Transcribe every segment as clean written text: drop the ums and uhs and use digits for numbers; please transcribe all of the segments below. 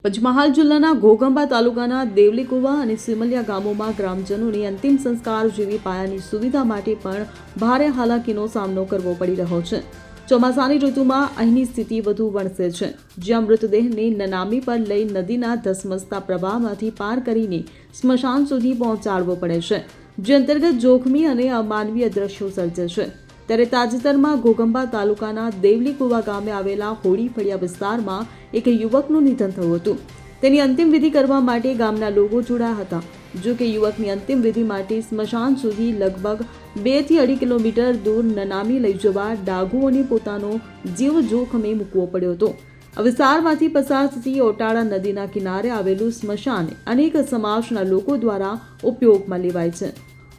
પંચમહાલ જિલ્લાના ઘોગંબા તાલુકાના દેવલીકુવા અને સિમલિયા ગામોમાં ગ્રામજનોને અંતિમ સંસ્કાર જેવી પાયાની સુવિધા માટે પણ ભારે હાલાકીનો સામનો કરવો પડી રહ્યો છે। ચોમાસાની ઋતુમાં અહીંની સ્થિતિ વધુ વણસે છે, જ્યાં મૃતદેહને નનામી પર લઈ નદીના ધસમસતા પ્રવાહમાંથી પાર કરીને સ્મશાન સુધી પહોંચાડવો પડે છે, જે અંતર્ગત જોખમી અને અમાનવીય દ્રશ્યો સર્જે છે। ત્યારે તાજેતરમાં ઘોગંબા તાલુકાના દેવલીકુવા ગામે આવેલા હોળી ફળિયા વિસ્તારમાં એક યુવકનું નિધન થયું હતું। તેની અંતિમ વિધિ કરવા માટે ગામના લોકો જોડાયા હતા। જો કે યુવકની અંતિમ વિધિ માટે સ્મશાન સુધી લગભગ 2 થી 2.5 કિલોમીટર દૂર નનામી લઈ જવા ડાઘુઓને પોતાનો જીવ જોખમે મૂકવો પડ્યો હતો। આ વિસ્તારમાંથી પસાર થતી ઓટાળા નદીના કિનારે આવેલું સ્મશાન અનેક સમાજના લોકો દ્વારા ઉપયોગમાં લેવાય છે,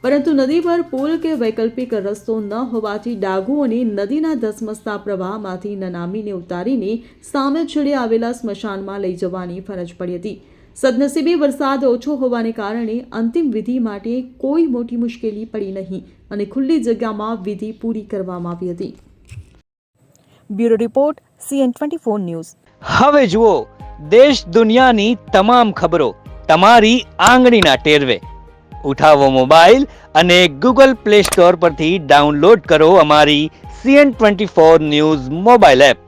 પરંતુ નદી પર પુલ કે વૈકલ્પિક રસ્તો ન હોવાથી ડાઘુઓને નદીના ધસમસતા પ્રવાહમાંથી નનામીને ઉતારીને સામે છેડે આવેલા સ્મશાનમાં લઈ જવાની ફરજ પડી હતી। સદનસીબે વરસાદ ઓછો હોવાને કારણે અંતિમ વિધિ માટે કોઈ મોટી મુશ્કેલી પડી નહીં અને ખુલ્લી જગ્યામાં વિધિ પૂરી કરવામાં આવી હતી। Bureau report CN24 news. હવે જુઓ દેશ દુનિયાની તમામ ખબરો તમારી આંગળીના ટેરવે। ઉઠાવો મોબાઈલ અને ગૂગલ પ્લે સ્ટોર પરથી ડાઉનલોડ કરો અમારી CN24 ન્યૂઝ મોબાઈલ એપ।